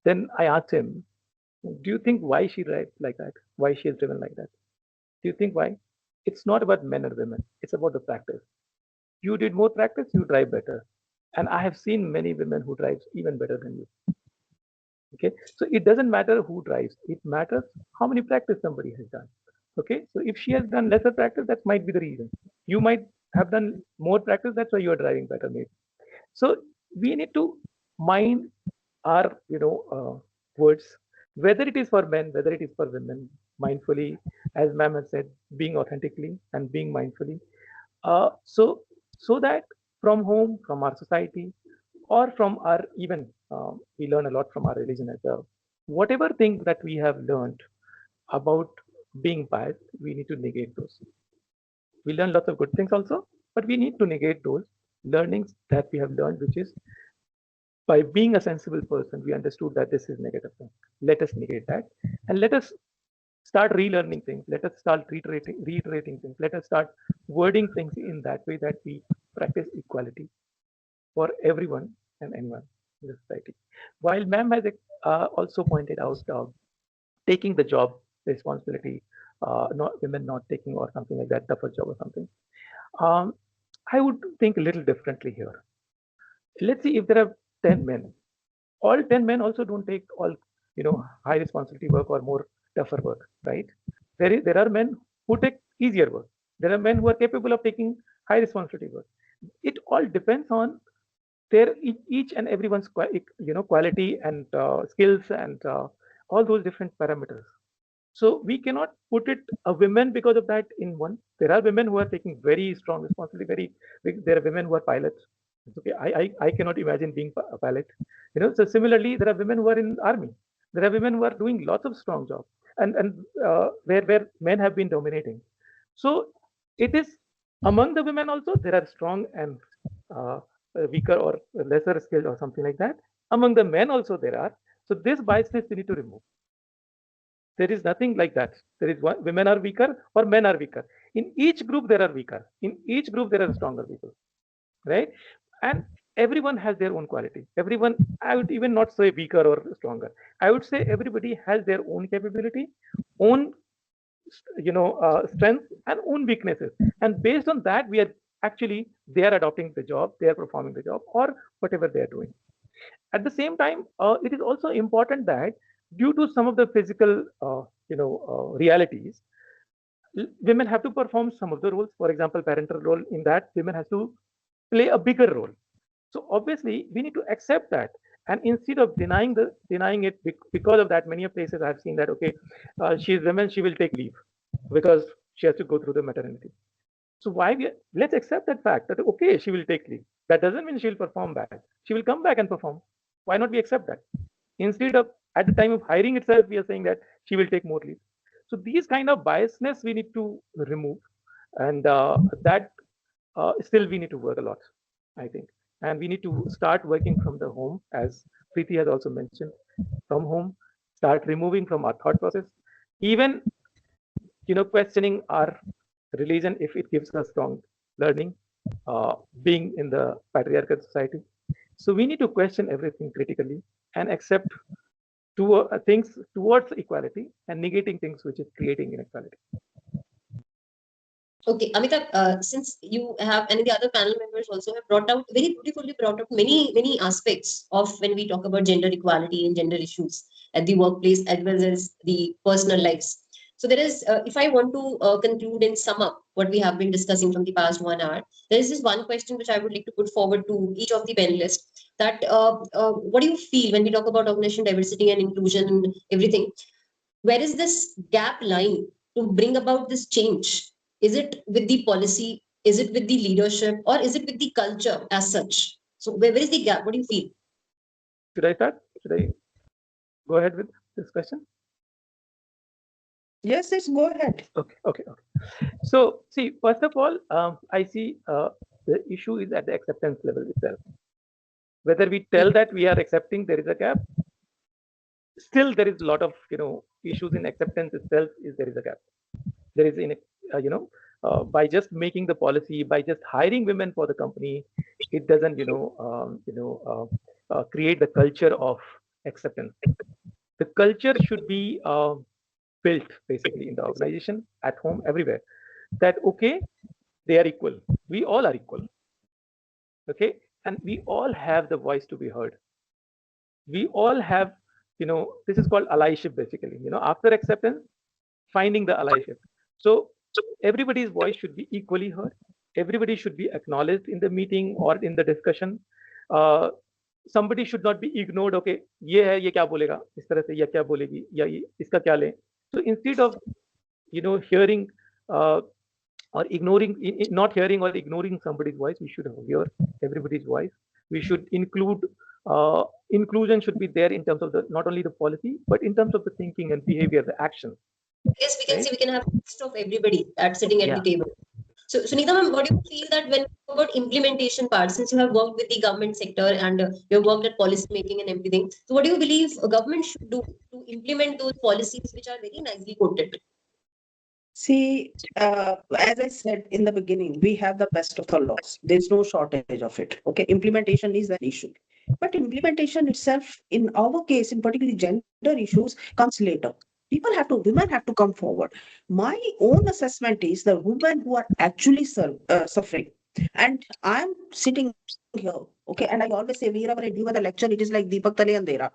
Then I asked him, "Do you think why she drives like that? Why she is driven like that? Do you think why? It's not about men or women. It's about the practice. You did more practice, you drive better. And I have seen many women who drives even better than you. Okay, so it doesn't matter who drives. It matters how many practice somebody has done. Okay, so if she has done lesser practice, that might be the reason. You might have done more practice, that's why you are driving better, maybe. So we need to mind our, words, whether it is for men, whether it is for women, mindfully, as ma'am has said, being authentically and being mindfully. So that from home, from our society, or from our even we learn a lot from our religion as well. Whatever things that we have learned about being biased, we need to negate those. We learn lots of good things also, but we need to negate those learnings that we have learned, which is by being a sensible person, we understood that this is negative thing. Let us negate that, and let us start relearning things. Let us start reiterating things. Let us start wording things in that way that we practice equality for everyone and anyone in the society. While ma'am has also pointed out taking the job responsibility, not women not taking or something like that, tougher job or something. Um, I would think a little differently here. Let's see if there are 10 men. All 10 men also don't take all, high responsibility work or more tougher work, right? There are men who take easier work. There are men who are capable of taking high responsibility work. It all depends on their each and everyone's quality and skills and all those different parameters. So we cannot put it a women because of that in one. There are women who are taking very strong responsibility. Very big. There are women who are pilots. Okay, I cannot imagine being a pilot. So similarly, there are women who are in army. There are women who are doing lots of strong jobs, and where men have been dominating. So It is among the women also, there are strong and weaker or lesser skilled or something like that. Among the men also there are. So this biasness we need to remove. There is nothing like that. There is one, women are weaker or men are weaker. In each group there are weaker. In each group there are stronger people, right? And everyone has their own quality. Everyone, I would even not say weaker or stronger. I would say everybody has their own capability, own strengths and own weaknesses. And based on that, we are actually they are adopting the job, they are performing the job, or whatever they are doing. At the same time, it is also important that due to some of the physical, realities, women have to perform some of the roles. For example, parental role in that women has to play a bigger role. So obviously, we need to accept that. And instead of denying it because of that, many places I've seen that okay, she's women, she will take leave because she has to go through the maternity. So let's accept that fact that okay, she will take leave. That doesn't mean she'll perform bad. She will come back and perform. Why not we accept that? Instead of at the time of hiring itself, we are saying that she will take more leave. So these kind of biasness we need to remove, and that still we need to work a lot, I think. And we need to start working from the home, as Preeti has also mentioned, from home, start removing from our thought process, even questioning our religion if it gives us strong learning, being in the patriarchal society. So we need to question everything critically and accept things towards equality and negating things which is creating inequality. Okay, Amitabh, since you have and the other panel members also have very beautifully brought out many aspects of when we talk about gender equality and gender issues at the workplace as well as the personal lives. So there is, if I want to conclude and sum up what we have been discussing from the past 1 hour, there is this one question which I would like to put forward to each of the panelists. That what do you feel when we talk about organization diversity and inclusion and everything? Where is this gap lying to bring about this change? Is it with the policy? Is it with the leadership? Or is it with the culture as such? So where is the gap? What do you feel? Should I start? Should I go ahead with this question? Yes, go ahead. Okay. So see, first of all, I see the issue is at the acceptance level itself. Whether we tell that we are accepting there is a gap, still there is a lot of issues in acceptance itself. Is there is a gap? There is by just making the policy, by just hiring women for the company, it doesn't create the culture of acceptance. The culture should be built basically in the organization, at home, everywhere. That okay, they are equal. We all are equal. Okay, and we all have the voice to be heard. We all have, this is called allyship basically. After acceptance, finding the allyship. So everybody's voice should be equally heard. Everybody should be acknowledged in the meeting or in the discussion. Somebody should not be ignored. Okay, ये है, ये क्या बोलेगा, इस तरह से, या क्या बोलेगी, या ये इसका क्या लें. So instead of hearing or ignoring, not hearing or ignoring somebody's voice, we should hear everybody's voice. We should include. Inclusion should be there in terms of not only the policy, but in terms of the thinking and behavior, the action. Yes, we can say we can have a list of everybody sitting at the table. So, Sunita ma'am, what do you feel that when about implementation part, since you have worked with the government sector and you have worked at policy making and everything, so what do you believe a government should do to implement those policies which are very nicely quoted? See, as I said in the beginning, we have the best of the laws. There's no shortage of it. Okay, implementation is an issue. But implementation itself, in our case, in particularly gender issues, comes later. Women have to come forward. My own assessment is the women who are actually suffering. And I'm sitting here, okay, and I always say, wherever I give a lecture, it is like Deepak Tale Andhera.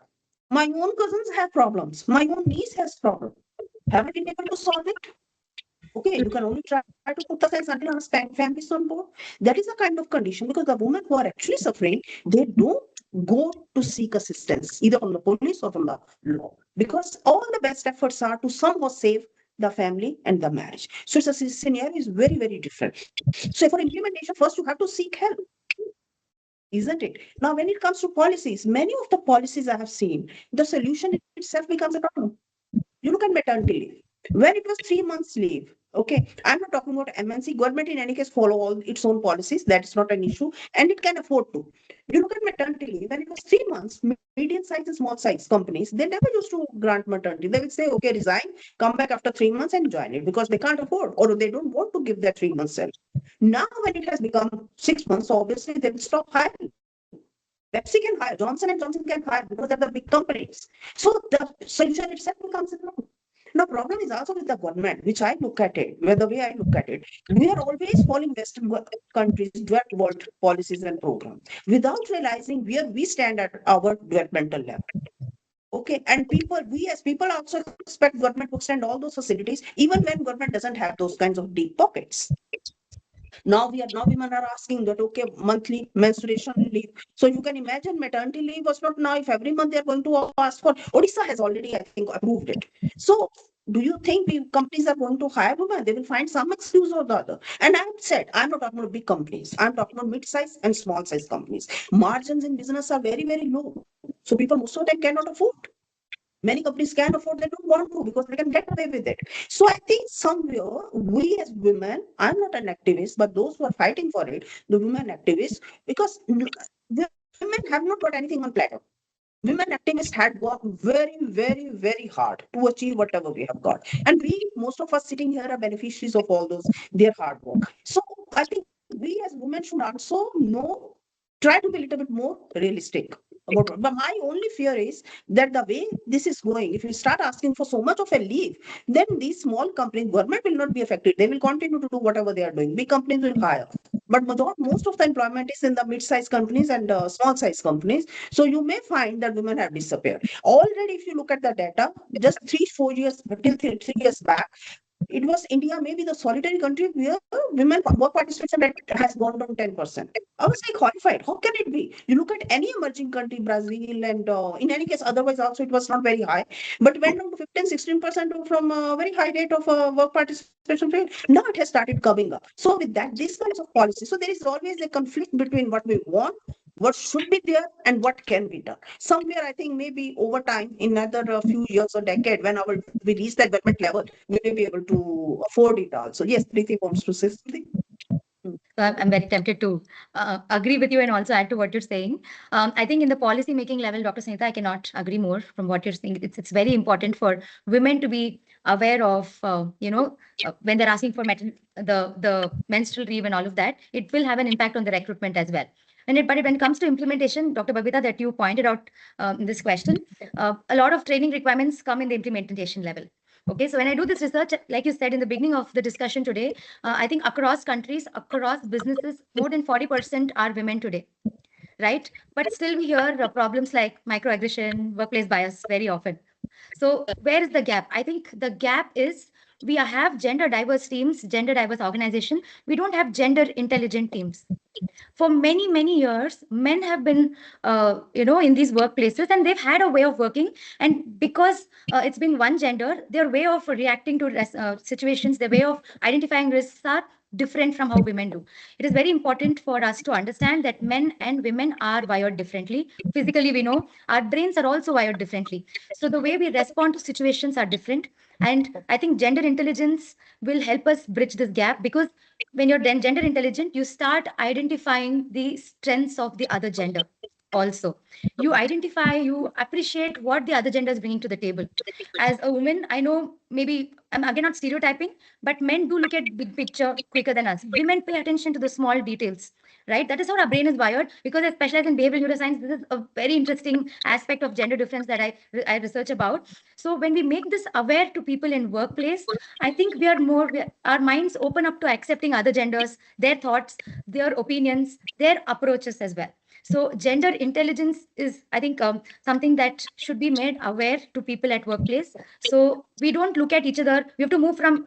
My own cousins have problems. My own niece has problems. Have I been able to solve it? Okay, you can only try to put the sense until our families on board. That is a kind of condition because the women who are actually suffering, they don't go to seek assistance either from the police or from the law because all the best efforts are to somehow save the family and the marriage. So it's a scenario is very, very different. So for implementation, first you have to seek help. Isn't it? Now, when it comes to policies, many of the policies I have seen, the solution itself becomes a problem. You look at maternity leave. When it was 3 months leave, Okay, I'm not talking about MNC. Government in any case follow all its own policies. That's not an issue, and it can afford to. You look at maternity leave. When it was 3 months, medium size and small size companies, they never used to grant maternity. They will say, okay, resign, come back after 3 months and join it because they can't afford or they don't want to give that 3 months salary. Now, when it has become 6 months, obviously they will stop hiring. Pepsi can hire, Johnson and Johnson can hire because they're the big companies. So the solution itself becomes a problem. Now, problem is also with the government, which I look at it, where the way I look at it, we are always following Western countries' developed world policies and programs without realizing where we stand at our developmental level. Okay, and people, we as people also expect government to extend all those facilities, even when government doesn't have those kinds of deep pockets. Now women are asking that okay, monthly menstruation leave. So you can imagine maternity leave was not now if every month they are going to ask for. Odisha has already, I think, approved it. So do you think companies are going to hire women? They will find some excuse or the other. And I've said, I'm not talking about big companies. I'm talking about mid-size and small-size companies. Margins in business are very, very low. So people, most of them cannot afford. Many companies can afford, they don't want to because they can get away with it. So I think somewhere we as women, I'm not an activist, but those who are fighting for it, the women activists, because women have not got anything on platter. Women activists had worked very, very, very hard to achieve whatever we have got. And we, most of us sitting here, are beneficiaries of all those, their hard work. So I think we as women should also know, try to be a little bit more realistic about it. But my only fear is that the way this is going, if you start asking for so much of a leave, then these small companies, government will not be affected. They will continue to do whatever they are doing. Big companies will hire. But most of the employment is in the mid-sized companies and small-sized companies. So you may find that women have disappeared. Already, if you look at the data, just 3 4 years, till 3 years back, it was India, maybe the solitary country where women work participation rate has gone down 10%. I was like horrified. How can it be? You look at any emerging country, Brazil, and in any case, otherwise also it was not very high, but went down to 15, 16% from a very high rate of work participation rate. Now it has started coming up. So with that, these kinds of policies, so there is always a conflict between what we want, what should be there, and what can be done. Somewhere, I think maybe over time, in another few years or decade, when we reach that development level, we may be able to afford it also. Yes, Preeti wants to say something. So I'm very tempted to agree with you and also add to what you're saying. I think in the policy making level, Dr. Sanita, I cannot agree more from what you're saying. It's very important for women to be aware of, when they're asking for the menstrual leave and all of that, it will have an impact on the recruitment as well. But when it comes to implementation, Dr. Babita, that you pointed out in this question, a lot of training requirements come in the implementation level. Okay, so when I do this research, like you said in the beginning of the discussion today, I think across countries, across businesses, more than 40% are women today, right? But still we hear problems like microaggression, workplace bias very often. So where is the gap? I think the gap is we have gender diverse teams, gender diverse organization. We don't have gender intelligent teams. For many, many years, men have been, in these workplaces and they've had a way of working. And because it's been one gender, their way of reacting to situations, their way of identifying risks are different from how women do. It is very important for us to understand that men and women are wired differently. Physically, we know our brains are also wired differently. So the way we respond to situations are different. And I think gender intelligence will help us bridge this gap because when you're then gender intelligent, you start identifying the strengths of the other gender. Also, you identify, you appreciate what the other gender is bringing to the table. As a woman, I know maybe I'm again not stereotyping, but men do look at big picture quicker than us. Women pay attention to the small details, right? That is how our brain is wired. Because I specialize in behavioral neuroscience, this is a very interesting aspect of gender difference that I research about. So when we make this aware to people in workplace, I think our minds open up to accepting other genders, their thoughts, their opinions, their approaches as well. So gender intelligence is, I think, something that should be made aware to people at workplace. So we don't look at each other. We have to move from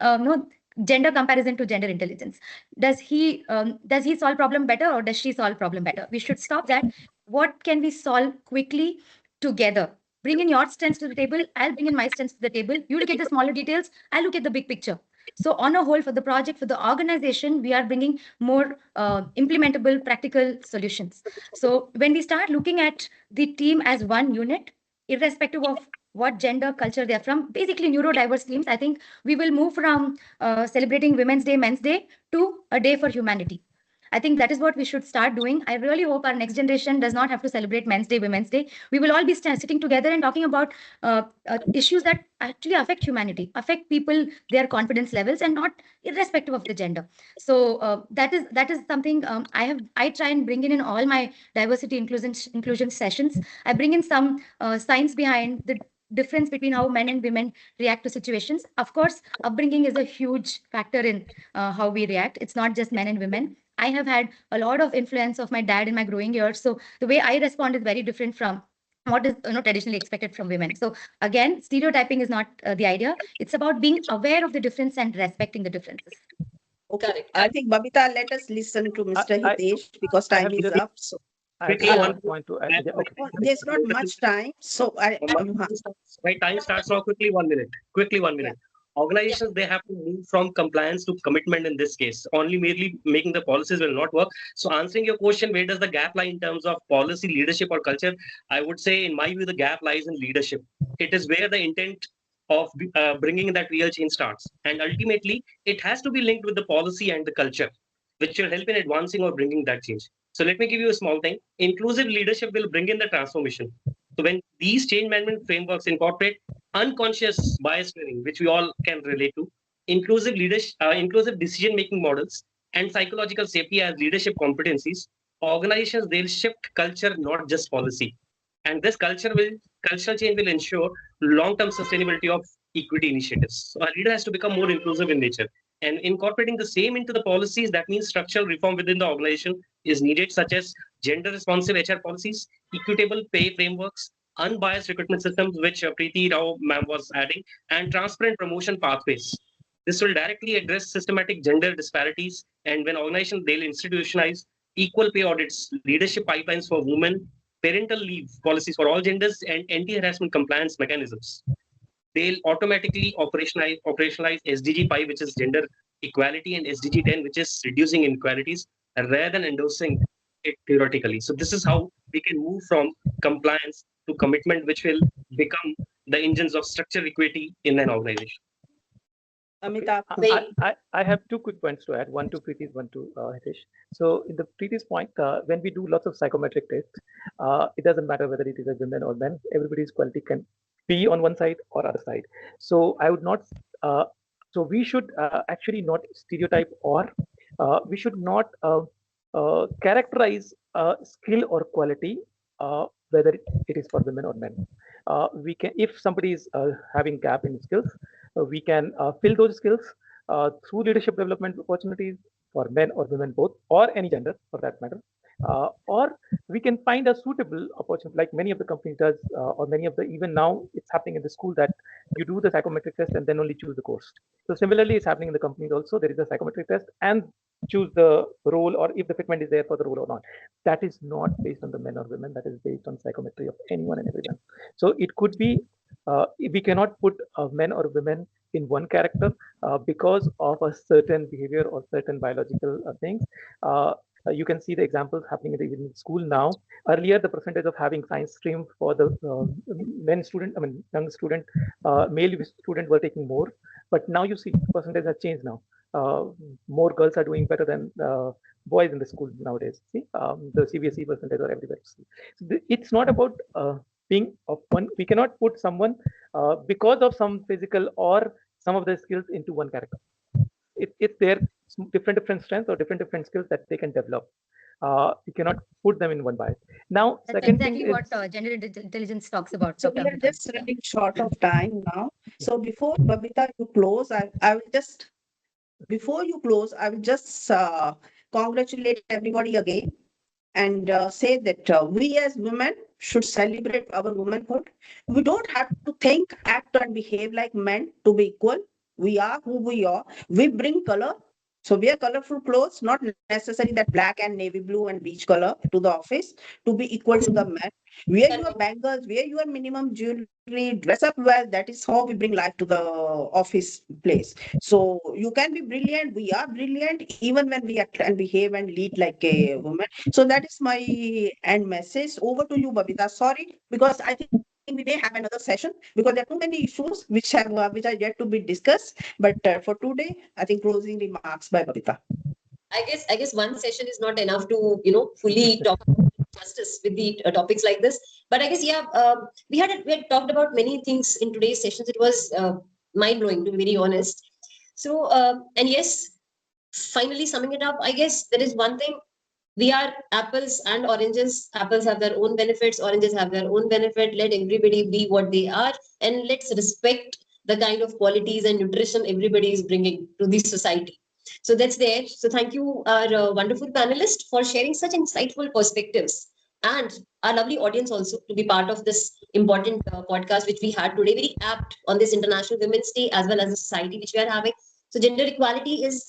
gender comparison to gender intelligence. Does he solve problem better or does she solve problem better? We should stop that. What can we solve quickly together? Bring in your strengths to the table. I'll bring in my strengths to the table. You look at the smaller details. I'll look at the big picture. So on a whole, for the project, for the organization, we are bringing more implementable, practical solutions. So when we start looking at the team as one unit, irrespective of what gender culture they're from. Basically, neurodiverse themes. I think we will move from celebrating Women's Day, Men's Day to a day for humanity. I think that is what we should start doing. I really hope our next generation does not have to celebrate Men's Day, Women's Day. We will all be sitting together and talking about issues that actually affect humanity, affect people, their confidence levels, and not irrespective of the gender. So that is something I try and bring in all my diversity inclusion sessions. I bring in some science behind the difference between how men and women react to situations. Of course, upbringing is a huge factor in how we react. It's not just men and women. I have had a lot of influence of my dad in my growing years. So the way I respond is very different from what is traditionally expected from women. So again, stereotyping is not the idea. It's about being aware of the difference and respecting the differences. Okay. Correct. I think, Babita, let us listen to Mr. Hitesh because I time have is just- up. So I Quickly, have one one point to add. Yeah, okay. there's not much time. So My time starts now. Quickly, 1 minute. Quickly, 1 minute. Organizations, they have to move from compliance to commitment in this case. Only merely making the policies will not work. So answering your question, where does the gap lie in terms of policy, leadership, or culture? I would say, in my view, the gap lies in leadership. It is where the intent of bringing that real change starts. And ultimately, it has to be linked with the policy and the culture, which will help in advancing or bringing that change. So let me give you a small thing. Inclusive leadership will bring in the transformation. So when these change management frameworks incorporate unconscious bias training, which we all can relate to, inclusive leadership, inclusive decision-making models, and psychological safety as leadership competencies, organizations they'll shift culture, not just policy. And this cultural change will ensure long-term sustainability of equity initiatives. So a leader has to become more inclusive in nature. And incorporating the same into the policies, that means structural reform within the organization is needed, such as gender responsive HR policies, equitable pay frameworks, unbiased recruitment systems, which Preeti Rao ma'am was adding, and transparent promotion pathways. This will directly address systematic gender disparities, and when organizations they'll institutionalize equal pay audits, leadership pipelines for women, parental leave policies for all genders, and anti-harassment compliance mechanisms. They'll automatically operationalize SDG 5, which is gender equality, and SDG 10, which is reducing inequalities, rather than endorsing it theoretically. So this is how we can move from compliance to commitment, which will become the engines of structural equity in an organization. Amitabh, I have two quick points to add, one to Preeti's, one to Hitesh. So in the Preeti's point, when we do lots of psychometric tests, it doesn't matter whether it is a women or men, everybody's quality can be on one side or other side. So I would not, so we should actually not stereotype, or we should not characterize skill or quality, whether it is for women or men. We can, if somebody is having gap in skills, we can fill those skills through leadership development opportunities for men or women both, or any gender for that matter. Or we can find a suitable opportunity, like many of the companies does, or many of the, even now it's happening in the school, that you do the psychometric test and then only choose the course. So similarly, it's happening in the companies also. There is a psychometric test and choose the role, or if the fitment is there for the role or not. That is not based on the men or women. That is based on psychometry of anyone and everyone. So it could be, we cannot put men or women in one character because of a certain behavior or certain biological things. You can see the examples happening in school now. Earlier, the percentage of having science stream for the men student, I mean young student, male student were taking more, but now you see percentage has changed now. More girls are doing better than boys in the school nowadays. See, the CBSE percentage are everywhere. So it's not about being of one. We cannot put someone because of some physical or some of their skills into one character. It's their different strengths or different skills that they can develop. You cannot put them in one bias. Now, That's second exactly thing what is, gender intelligence talks about. so we Dr. are just running short of time now. So before Babita you close, I will just, before you close, I will just congratulate everybody again and say that we as women should celebrate our womanhood. We don't have to think, act, and behave like men to be equal. We are who we are. We bring color. So wear colorful clothes, not necessarily that black and navy blue and beige color to the office to be equal to the men. Wear your bangles, wear your minimum jewelry, dress up well. That is how we bring life to the office place. So you can be brilliant. We are brilliant even when we act and behave and lead like a woman. So that is my end message. Over to you, Babita. Sorry, because I think we may have another session because there are too many issues which are yet to be discussed. But for today, I think closing remarks by Babita. I guess one session is not enough to fully talk justice with the topics like this. But I guess we had talked about many things in today's sessions. It was mind blowing, to be very honest. So and yes, finally summing it up, I guess there is one thing. We are apples and oranges. Apples have their own benefits, oranges have their own benefit. Let everybody be what they are, and let's respect the kind of qualities and nutrition everybody is bringing to the society. So that's there. So thank you, our wonderful panelists, for sharing such insightful perspectives, and our lovely audience also to be part of this important podcast which we had today, very apt on this International Women's Day as well as the society which we are having. So gender equality is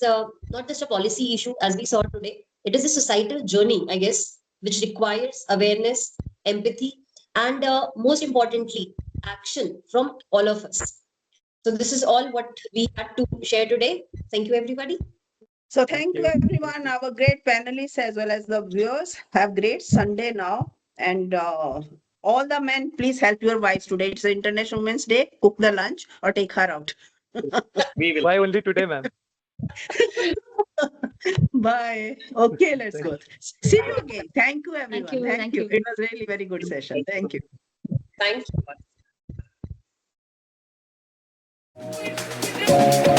not just a policy issue as we saw today. It is a societal journey, I guess, which requires awareness, empathy, and most importantly, action from all of us. So this is all what we had to share today. Thank you, everybody. So thank you everyone, our great panelists as well as the viewers. Have great Sunday now. And all the men, please help your wives today. It's International Women's Day. Cook the lunch or take her out. We will. Why only today, ma'am? Bye. Okay, let's go. See you again. Thank you, everyone. Thank you. Thank you. It was really very good session. Thank you. Thank you.